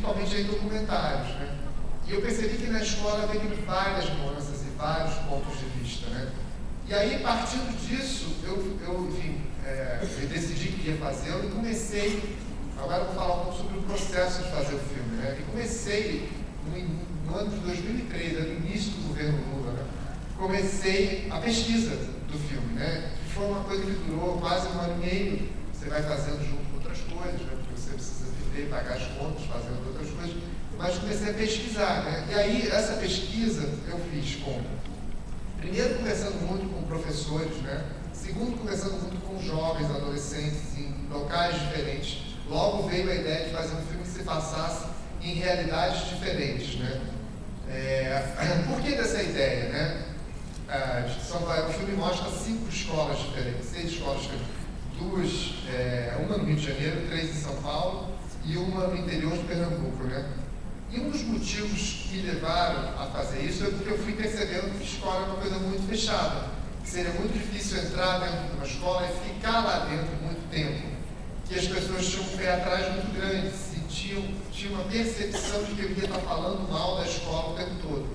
principalmente em documentários, né? E eu percebi que na escola havia várias nuances e vários pontos de vista, né? E aí, partindo disso, eu decidi que ia fazê-lo e comecei. Agora eu vou falar um pouco sobre o processo de fazer o filme, né? E comecei no ano de 2003, no início do governo Lula, né? Comecei a pesquisa do filme, né? Que foi uma coisa que durou quase 1 ano e meio. Você vai fazendo junto com outras coisas, né? Porque você precisa viver, pagar as contas, fazendo outras coisas. Mas comecei a pesquisar, né? E aí, essa pesquisa eu fiz primeiro, conversando muito com professores, né? Segundo, conversando muito com jovens, adolescentes, em locais diferentes. Logo veio a ideia de fazer um filme que se passasse em realidades diferentes, né? Por que dessa ideia, né? O filme mostra 5 escolas diferentes, 6 escolas diferentes. Uma no Rio de Janeiro, 3 em São Paulo e uma no interior de Pernambuco, né? E um dos motivos que me levaram a fazer isso é porque eu fui percebendo que escola é uma coisa muito fechada, que seria muito difícil entrar dentro de uma escola e ficar lá dentro muito tempo, que as pessoas tinham um pé atrás muito grande, tinham uma percepção de que eu ia estar falando mal da escola o tempo todo.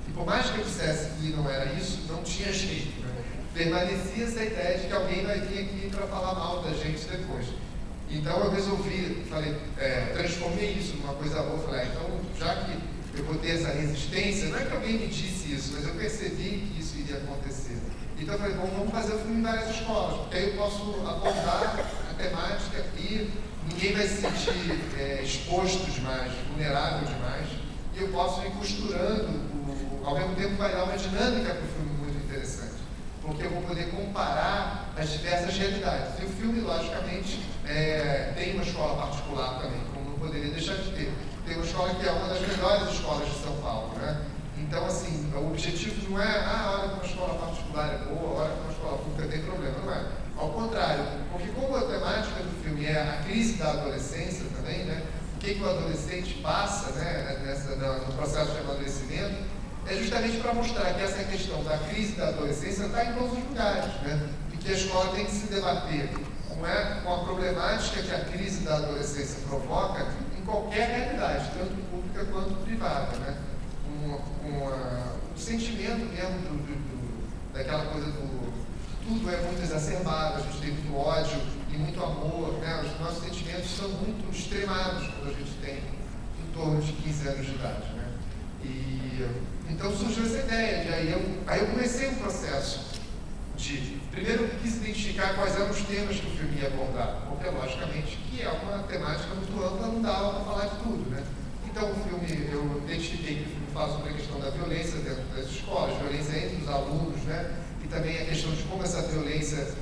E por mais que eu dissesse que não era isso, não tinha jeito, né? Permanecia essa ideia de que alguém vai vir aqui para falar mal da gente depois. Então eu resolvi, transformei isso numa coisa boa. Falei, então, já que eu vou ter essa resistência, não é que alguém me disse isso, mas eu percebi que isso iria acontecer. Então eu falei, bom, vamos fazer o filme em várias escolas, porque aí eu posso abordar a temática e ninguém vai se sentir exposto demais, vulnerável demais, e eu posso ir costurando, ao mesmo tempo vai dar uma dinâmica para o filme muito interessante, porque eu vou poder comparar as diversas realidades. E o filme, logicamente, tem uma escola particular também, como não poderia deixar de ter. Tem uma escola que é uma das melhores escolas de São Paulo, né? Então, assim, o objetivo não é, olha que uma escola particular é boa, olha que uma escola pública tem problema, não é. Ao contrário, porque como a temática do filme é a crise da adolescência também, né? O que o adolescente passa, né, no processo de amadurecimento, é justamente para mostrar que essa questão da crise da adolescência está em todos os lugares, né? E que a escola tem que se debater com a problemática que a crise da adolescência provoca em qualquer realidade, tanto pública quanto privada, né? O sentimento mesmo daquela coisa tudo é muito exacerbado, a gente tem muito ódio e muito amor, né? Os nossos sentimentos são muito extremados quando a gente tem em torno de 15 anos de idade, né? Então surgiu essa ideia, aí eu comecei um processo de, primeiro quis identificar quais eram os temas que o filme ia abordar, porque logicamente que é uma temática muito ampla, não dava para falar de tudo, né? Então o filme, eu identifiquei que o filme fala sobre a questão da violência dentro das escolas, violência entre os alunos, né? E também a questão de como essa violência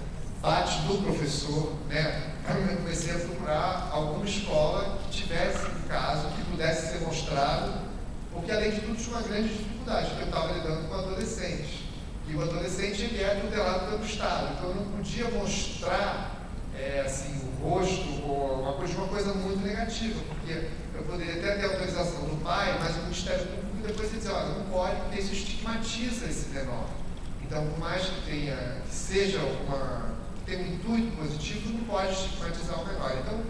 bate no professor, né? Eu comecei a procurar alguma escola que tivesse um caso que pudesse ser mostrado, porque além de tudo tinha uma grande dificuldade, porque eu estava lidando com adolescentes. E o adolescente ele é tutelado pelo Estado, então eu não podia mostrar o rosto ou uma coisa muito negativa, porque eu poderia até ter autorização do pai, mas o Ministério Público depois ia dizer, olha, não pode, porque isso estigmatiza esse menor. Então, por mais que tenha um intuito positivo, não pode estigmatizar o menor. Então,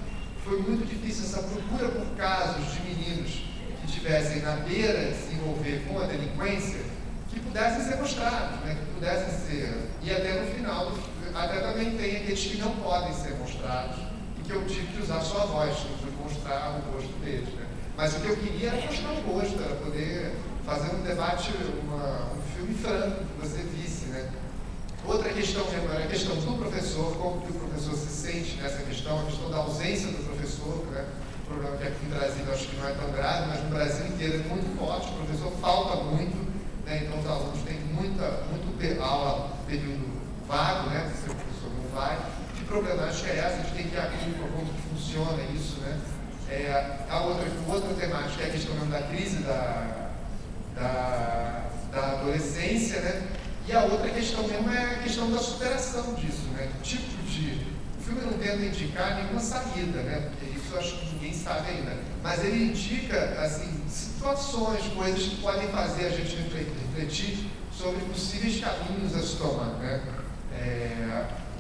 foi muito difícil essa procura por casos de meninos que estivessem na beira de se envolver com a delinquência, que pudessem ser mostrados, né? Que pudessem ser, e até no final, até também tem aqueles que não podem ser mostrados, e que eu tive que usar só a voz, não pude mostrar o rosto deles, né? Mas o que eu queria era mostrar o rosto, era poder fazer um debate, um filme franco, que você visse, né? Outra questão mesmo era a questão do professor, como que o professor se sente nessa questão, a questão da ausência do professor, né? O problema que aqui no Brasil eu acho que não é tão grave, mas no Brasil inteiro é muito forte, o professor falta muito, né? Então os alunos têm muito aula, período vago, né? Se o professor não vai. Que problemática é essa? A gente tem que ir a culpa, como que funciona isso, né? Outra temática é a questão mesmo da crise da adolescência, né? E a outra questão mesmo é a questão da superação disso, né? O filme não tenta indicar nenhuma saída, né? Porque isso eu acho que ninguém sabe ainda. Mas ele indica, assim, situações, coisas que podem fazer a gente refletir sobre possíveis caminhos a se tomar, né?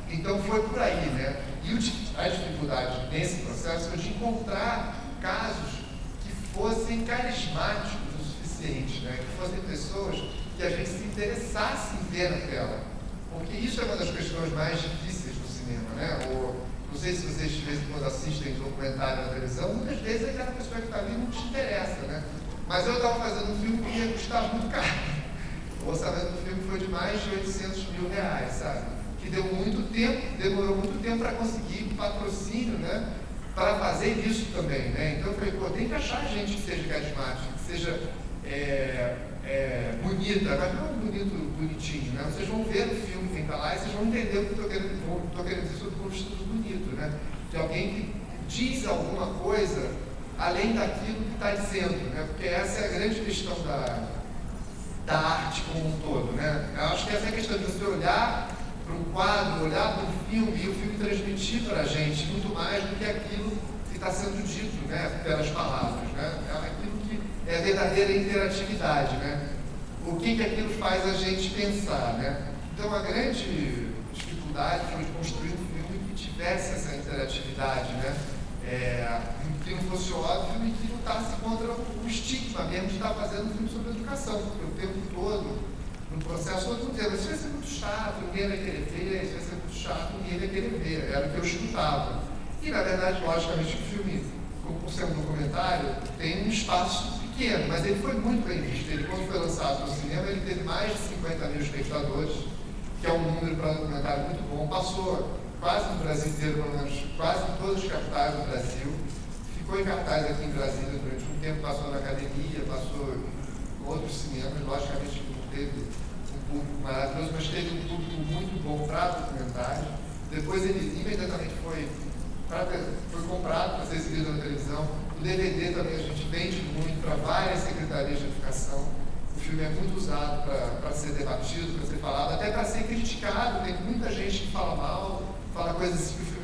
Então foi por aí, né? E a dificuldade nesse processo foi de encontrar casos que fossem carismáticos o suficiente, né? Que fossem pessoas que a gente se interessasse em ver na tela. Porque isso é uma das questões mais difíceis do cinema, né? Não sei se vocês de vez em quando assistem documentário na televisão, muitas vezes aquela pessoa que está ali não te interessa, né? Mas eu estava fazendo um filme que ia custar muito caro. O orçamento do filme foi de mais de 800 mil reais, sabe? Que deu muito tempo, demorou muito tempo para conseguir patrocínio, né? Para fazer isso também, né? Então eu falei, pô, tem que achar gente que seja carismática, que seja bonita, mas não bonitinho, né? Vocês vão ver o filme, quem está lá, e vocês vão entender o que eu estou querendo dizer sobre o vestido bonito, né? De alguém que diz alguma coisa além daquilo que está dizendo, né? Porque essa é a grande questão da arte como um todo, né? Eu acho que essa é a questão de você olhar para um quadro, olhar para um filme e o filme transmitir para a gente muito mais do que aquilo que está sendo dito, né? Pelas palavras, né? É aquilo que é a verdadeira interatividade, né? O que aquilo faz a gente pensar, né? Então a grande dificuldade foi de construir um filme que tivesse essa interatividade, né? Que não fosse óbvio e que lutasse contra o estigma mesmo de estar fazendo um filme sobre educação, porque o tempo todo, no processo, todo mundo dizendo, isso vai ser muito chato, ninguém vai querer ver, isso vai ser muito chato, ninguém vai querer ver, era o que eu escutava. E, na verdade, logicamente, o filme, por ser um documentário, tem um espaço pequeno, mas ele foi muito bem visto. Ele, quando foi lançado no cinema, ele teve mais de 50 mil espectadores, que é um número para um documentário muito bom, passou quase no Brasil inteiro, pelo menos quase em todas as capitais do Brasil. Ficou em cartaz aqui em Brasília durante um tempo, passou na academia, passou em outros cinemas, logicamente não teve um público maravilhoso, mas teve um público muito bom para documentário. Depois ele imediatamente foi comprado para ser exibido na televisão. O DVD também a gente vende muito para várias secretarias de educação. O filme é muito usado para ser debatido, para ser falado, até para ser criticado. Tem muita gente que fala mal, fala coisas que o